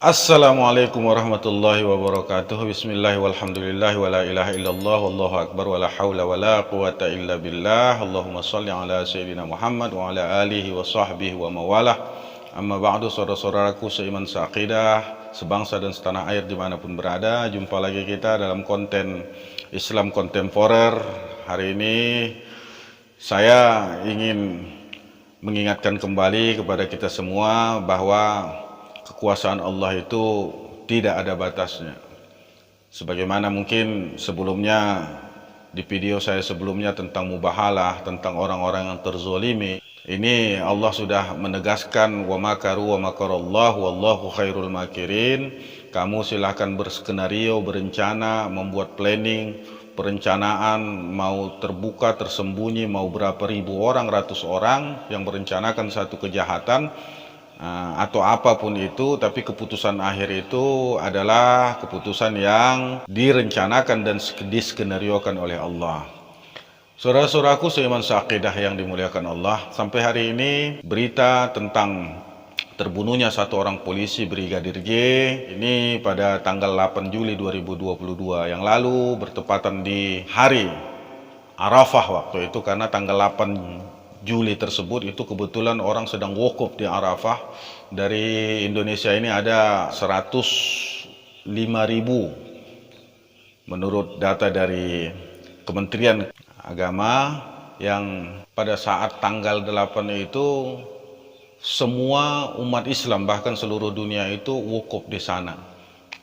Assalamualaikum warahmatullahi wabarakatuh. Bismillah walhamdulillah wa la ilaha illallah wallahu akbar wa la hawla wa la quwata illa billah. Allahumma salli ala sayyidina Muhammad wa ala alihi wa sahbihi wa mawalah. Amma ba'du, saudara-saudaraku seiman seaqidah, sebangsa dan setanah air dimanapun berada. Jumpa lagi kita dalam konten Islam kontemporer. Hari ini saya ingin mengingatkan kembali kepada kita semua bahwa kekuasaan Allah itu tidak ada batasnya. Sebagaimana mungkin sebelumnya di video saya sebelumnya tentang mubahalah, tentang orang-orang yang terzolimi, ini Allah sudah menegaskan wa makaru wa makarallahu wallahu khairul makirin. Kamu silahkan berskenario, berencana, membuat planning, perencanaan, mau terbuka, tersembunyi, mau berapa ribu orang, ratus orang yang merencanakan satu kejahatan atau apapun itu, tapi keputusan akhir itu adalah keputusan yang direncanakan dan diskenariokan oleh Allah. Saudara-saudaraku seiman seaqidah yang dimuliakan Allah, sampai hari ini berita tentang terbunuhnya satu orang polisi Brigadir J ini pada tanggal 8 Juli 2022 yang lalu, bertepatan di hari Arafah waktu itu, karena tanggal 8 Juli tersebut itu kebetulan orang sedang wukuf di Arafah. Dari Indonesia ini ada 105.000 menurut data dari Kementerian Agama, yang pada saat tanggal 8 itu semua umat Islam bahkan seluruh dunia itu wukuf di sana.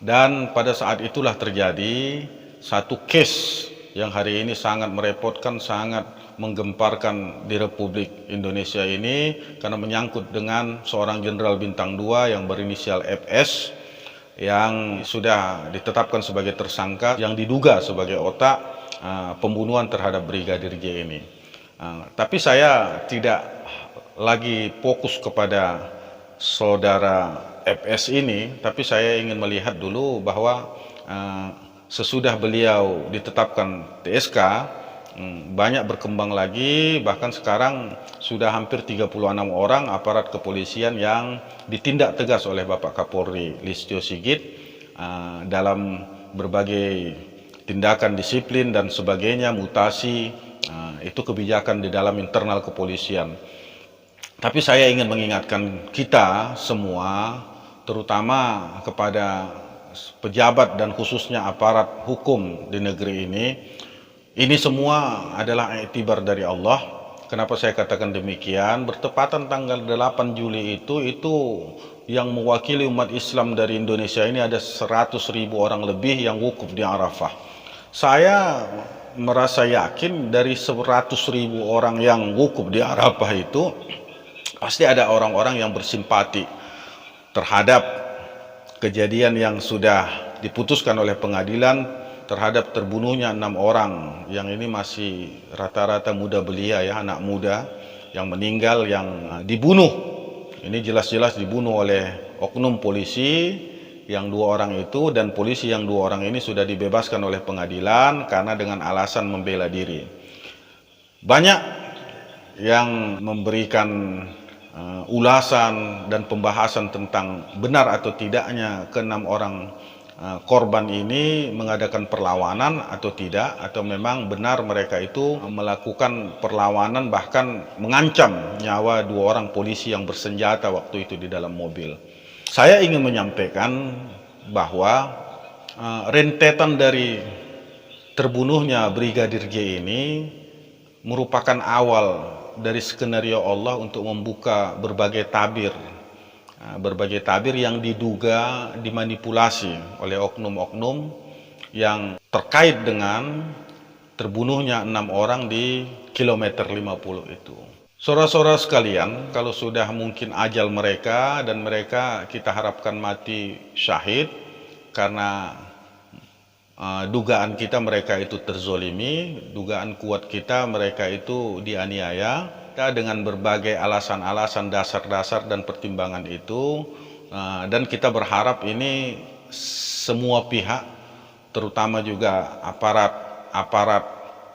Dan pada saat itulah terjadi satu case yang hari ini sangat merepotkan, sangat menggemparkan di Republik Indonesia ini, karena menyangkut dengan seorang jenderal bintang 2 yang berinisial FS yang sudah ditetapkan sebagai tersangka yang diduga sebagai otak pembunuhan terhadap Brigadir J ini. Tapi saya tidak lagi fokus kepada saudara FS ini, tapi saya ingin melihat dulu bahwa sesudah beliau ditetapkan TSK, banyak berkembang lagi, bahkan sekarang sudah hampir 36 orang aparat kepolisian yang ditindak tegas oleh Bapak Kapolri Listio Sigit dalam berbagai tindakan disiplin dan sebagainya, mutasi, itu kebijakan di dalam internal kepolisian. Tapi saya ingin mengingatkan kita semua, terutama kepada pejabat dan khususnya aparat hukum di negeri ini semua adalah iktibar dari Allah. Kenapa saya katakan demikian? Bertepatan tanggal 8 Juli itu yang mewakili umat Islam dari Indonesia ini ada 100.000 orang lebih yang wukuf di Arafah. Saya merasa yakin dari 100.000 orang yang wukuf di Arafah itu pasti ada orang-orang yang bersimpati terhadap kejadian yang sudah diputuskan oleh pengadilan terhadap terbunuhnya 6 orang yang ini masih rata-rata muda belia, ya, anak muda yang meninggal, yang dibunuh. Ini jelas-jelas dibunuh oleh oknum polisi yang 2 orang itu, dan polisi yang 2 orang ini sudah dibebaskan oleh pengadilan karena dengan alasan membela diri. Banyak yang memberikan ulasan dan pembahasan tentang benar atau tidaknya ke-6 orang korban ini mengadakan perlawanan atau tidak, atau memang benar mereka itu melakukan perlawanan bahkan mengancam nyawa 2 orang polisi yang bersenjata waktu itu di dalam mobil. Saya ingin menyampaikan bahwa rentetan dari terbunuhnya Brigadir J ini merupakan awal dari skenario Allah untuk membuka berbagai tabir yang diduga dimanipulasi oleh oknum-oknum yang terkait dengan terbunuhnya 6 orang di kilometer 50 itu. Saudara-saudara sekalian, kalau sudah mungkin ajal mereka, dan mereka kita harapkan mati syahid karena dugaan kita mereka itu terzolimi, dugaan kuat kita mereka itu dianiaya. Dengan berbagai alasan-alasan, dasar-dasar dan pertimbangan itu, dan kita berharap ini semua pihak, terutama juga aparat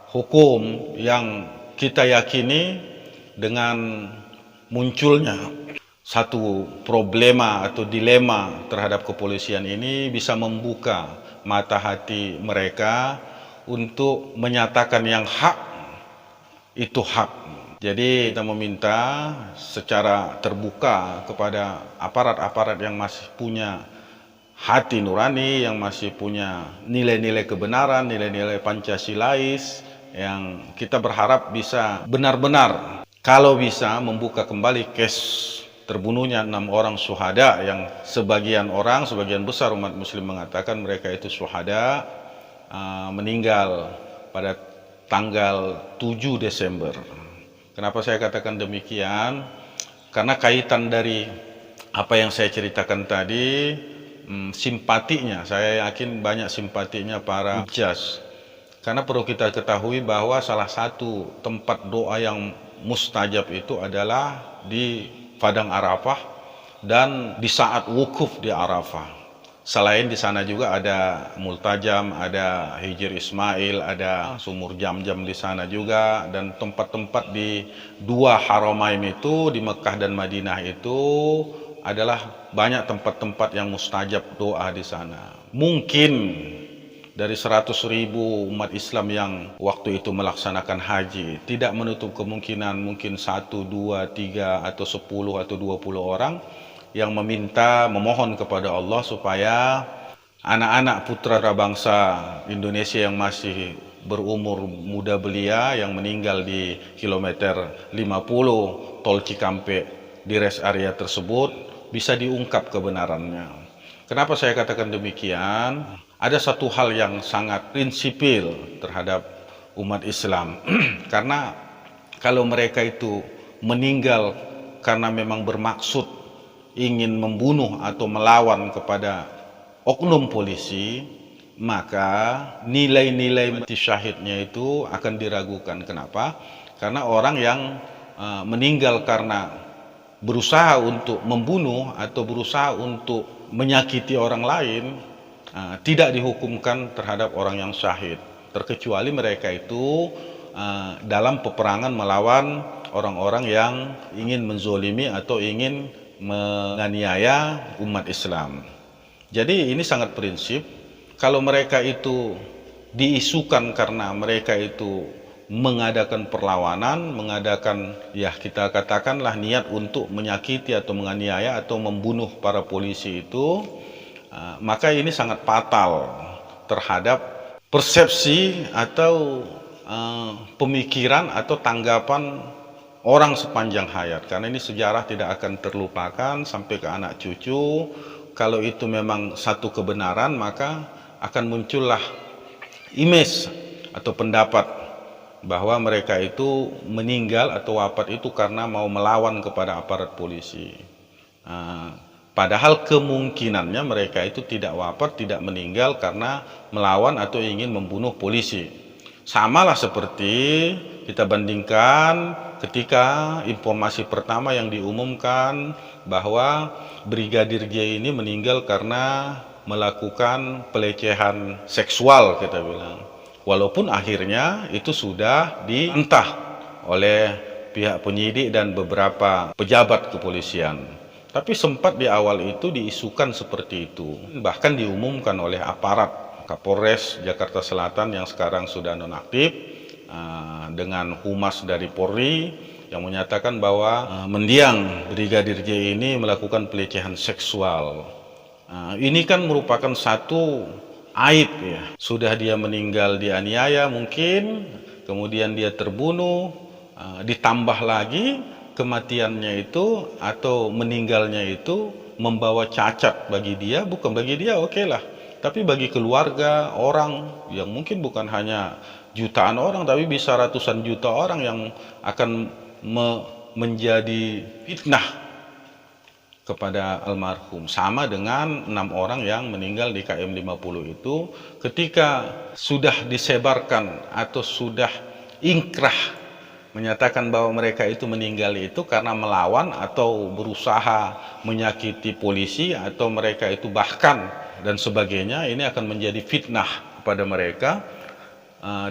hukum yang kita yakini dengan munculnya satu problema atau dilema terhadap kepolisian ini bisa membuka mata hati mereka untuk menyatakan yang hak itu hak. Jadi kita meminta secara terbuka kepada aparat-aparat yang masih punya hati nurani, yang masih punya nilai-nilai kebenaran, nilai-nilai Pancasilais, yang kita berharap bisa benar-benar kalau bisa membuka kembali case terbunuhnya 6 orang syuhada, yang sebagian besar umat muslim mengatakan mereka itu syuhada, meninggal pada tanggal 7 Desember. Kenapa saya katakan demikian? Karena kaitan dari apa yang saya ceritakan tadi, simpatinya, saya yakin banyak simpatinya para hujjaj. Karena perlu kita ketahui bahwa salah satu tempat doa yang mustajab itu adalah di Padang Arafah dan di saat wukuf di Arafah. Selain di sana juga ada Multajam, ada Hijr Ismail, ada sumur Jam-Jam di sana juga, dan tempat-tempat di dua haramain itu di Mekah dan Madinah itu adalah banyak tempat-tempat yang mustajab doa di sana. Mungkin dari 100.000 umat Islam yang waktu itu melaksanakan haji, tidak menutup kemungkinan mungkin 1, 2, 3, atau 10, atau 20 orang yang memohon kepada Allah supaya anak-anak putra bangsa Indonesia yang masih berumur muda belia, yang meninggal di kilometer 50 Tol Cikampek di rest area tersebut, bisa diungkap kebenarannya. Kenapa saya katakan demikian? Ada satu hal yang sangat prinsipil terhadap umat Islam. Karena kalau mereka itu meninggal karena memang bermaksud ingin membunuh atau melawan kepada oknum polisi, maka nilai-nilai mati syahidnya itu akan diragukan. Kenapa? Karena orang yang meninggal karena berusaha untuk membunuh atau berusaha untuk menyakiti orang lain, tidak dihukumkan terhadap orang yang syahid, terkecuali mereka itu dalam peperangan melawan orang-orang yang ingin menzolimi atau ingin menganiaya umat Islam. Jadi ini sangat prinsip. Kalau mereka itu diisukan karena mereka itu mengadakan perlawanan, mengadakan, ya kita katakanlah niat untuk menyakiti atau menganiaya atau membunuh para polisi itu, maka ini sangat fatal terhadap persepsi atau pemikiran atau tanggapan orang sepanjang hayat. Karena ini sejarah tidak akan terlupakan sampai ke anak cucu. Kalau itu memang satu kebenaran, maka akan muncullah image atau pendapat bahwa mereka itu meninggal atau wafat itu karena mau melawan kepada aparat polisi. Padahal kemungkinannya mereka itu tidak wafat, tidak meninggal karena melawan atau ingin membunuh polisi. Samalah seperti kita bandingkan ketika informasi pertama yang diumumkan bahwa Brigadir J ini meninggal karena melakukan pelecehan seksual, kita bilang. Walaupun akhirnya itu sudah dientah oleh pihak penyidik dan beberapa pejabat kepolisian. Tapi sempat di awal itu diisukan seperti itu. Bahkan diumumkan oleh aparat Kapolres Jakarta Selatan yang sekarang sudah nonaktif, dengan humas dari Polri yang menyatakan bahwa mendiang Brigadir J ini melakukan pelecehan seksual. Ini kan merupakan satu aib ya. Sudah dia meninggal dianiaya mungkin, kemudian dia terbunuh, ditambah lagi kematiannya itu atau meninggalnya itu membawa cacat bagi dia, bukan bagi dia oke lah, tapi bagi keluarga orang yang mungkin bukan hanya jutaan orang, tapi bisa ratusan juta orang yang akan menjadi fitnah kepada almarhum. Sama dengan 6 orang yang meninggal di KM 50 itu, ketika sudah disebarkan atau sudah ingkrah menyatakan bahwa mereka itu meninggal itu karena melawan atau berusaha menyakiti polisi atau mereka itu bahkan dan sebagainya, ini akan menjadi fitnah kepada mereka,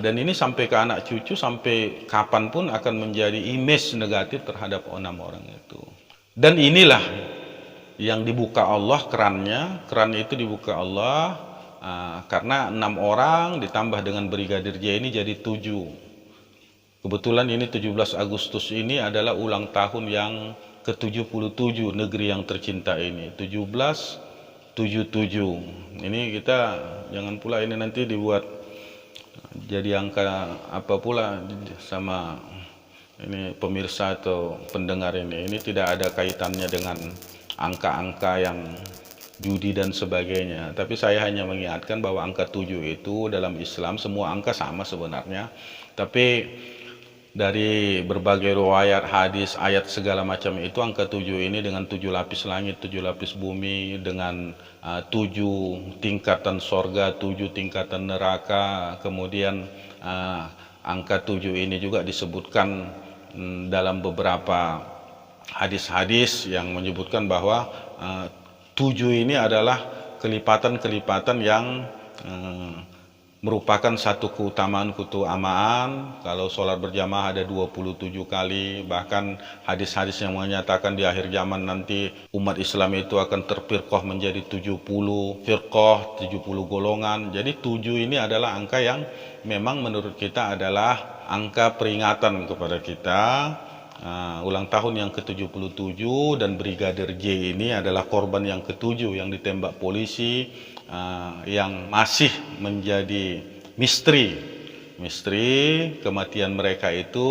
dan ini sampai ke anak cucu, sampai kapanpun akan menjadi image negatif terhadap 6 orang itu. Dan inilah yang dibuka Allah kerannya, keran itu dibuka Allah karena 6 orang ditambah dengan Brigadir J ini jadi 7. Kebetulan ini 17 Agustus ini adalah ulang tahun yang ke-77 negeri yang tercinta ini. 1777. Ini kita jangan pula ini nanti dibuat jadi angka apa pula sama ini pemirsa atau pendengar ini. Ini tidak ada kaitannya dengan angka-angka yang judi dan sebagainya. Tapi saya hanya mengingatkan bahwa angka 7 itu dalam Islam semua angka sama sebenarnya. Tapi dari berbagai riwayat, hadis, ayat segala macam itu angka 7 ini dengan 7 lapis langit, 7 lapis bumi, dengan 7 tingkatan sorga, 7 tingkatan neraka. Kemudian angka 7 ini juga disebutkan dalam beberapa hadis-hadis yang menyebutkan bahwa 7 ini adalah kelipatan-kelipatan yang merupakan satu keutamaan. Kalau sholat berjamaah ada 27 kali, bahkan hadis-hadis yang menyatakan di akhir zaman nanti umat Islam itu akan terfirqah menjadi 70 firqah, 70 golongan. Jadi 7 ini adalah angka yang memang menurut kita adalah angka peringatan kepada kita. Ulang tahun yang ke-77 dan Brigadir J ini adalah korban yang ke-7 yang ditembak polisi, yang masih menjadi misteri kematian mereka itu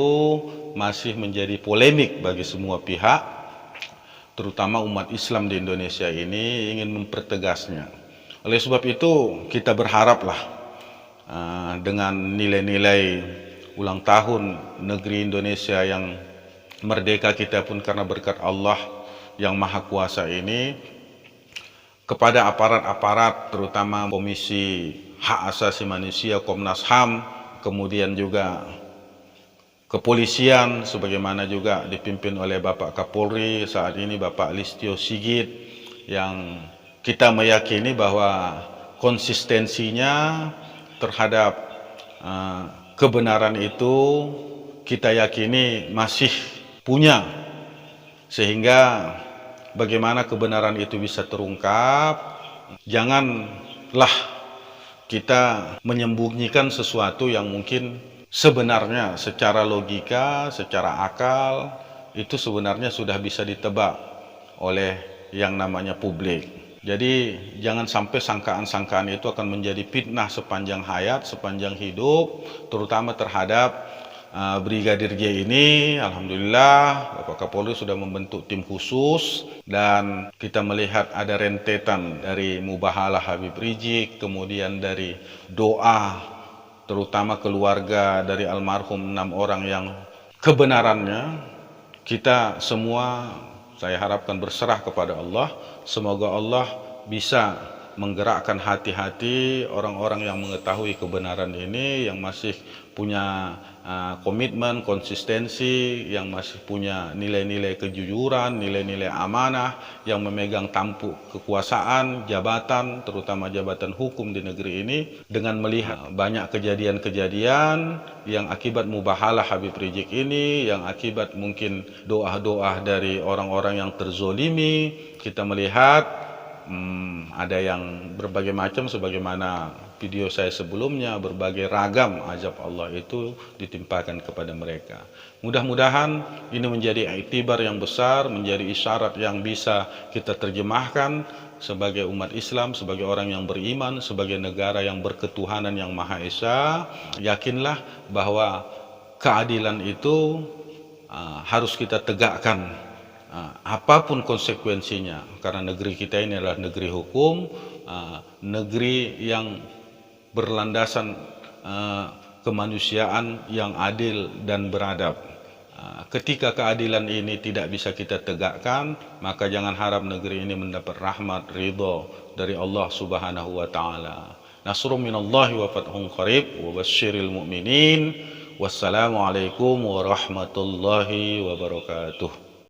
masih menjadi polemik bagi semua pihak, terutama umat Islam di Indonesia ini ingin mempertegasnya. Oleh sebab itu kita berharaplah dengan nilai-nilai ulang tahun negeri Indonesia yang merdeka kita pun karena berkat Allah yang Maha Kuasa ini, kepada aparat-aparat terutama Komisi Hak Asasi Manusia, Komnas HAM, kemudian juga kepolisian sebagaimana juga dipimpin oleh Bapak Kapolri saat ini, Bapak Listio Sigit, yang kita meyakini bahwa konsistensinya terhadap kebenaran itu kita yakini masih punya, sehingga bagaimana kebenaran itu bisa terungkap. Janganlah kita menyembunyikan sesuatu yang mungkin sebenarnya secara logika, secara akal itu sebenarnya sudah bisa ditebak oleh yang namanya publik. Jadi jangan sampai sangkaan-sangkaan itu akan menjadi fitnah sepanjang hayat, sepanjang hidup, terutama terhadap Brigadir J ini. Alhamdulillah Bapak Kapolri sudah membentuk tim khusus dan kita melihat ada rentetan dari mubahalah Habib Rizik, kemudian dari doa terutama keluarga dari almarhum 6 orang yang kebenarannya kita semua saya harapkan berserah kepada Allah. Semoga Allah bisa menggerakkan hati-hati orang-orang yang mengetahui kebenaran ini, yang masih punya komitmen, konsistensi, yang masih punya nilai-nilai kejujuran, nilai-nilai amanah, yang memegang tampuk kekuasaan, jabatan, terutama jabatan hukum di negeri ini, dengan melihat banyak kejadian-kejadian yang akibat mubahalah Habib Rizik ini, yang akibat mungkin doa-doa dari orang-orang yang terzolimi, kita melihat ada yang berbagai macam sebagaimana video saya sebelumnya, berbagai ragam azab Allah itu ditimpakan kepada mereka. Mudah-mudahan ini menjadi iktibar yang besar, menjadi isyarat yang bisa kita terjemahkan sebagai umat Islam, sebagai orang yang beriman, sebagai negara yang berketuhanan yang Maha Esa. Yakinlah bahwa keadilan itu harus kita tegakkan, apapun konsekuensinya, karena negeri kita ini adalah negeri hukum, negeri yang berlandasan kemanusiaan yang adil dan beradab. Ketika keadilan ini tidak bisa kita tegakkan, maka jangan harap negeri ini mendapat rahmat ridho dari Allah Subhanahu wa taala. Nasrun minallahi wa fathun qarib wa basyiril mu'minin. Wassalamualaikum warahmatullahi wabarakatuh.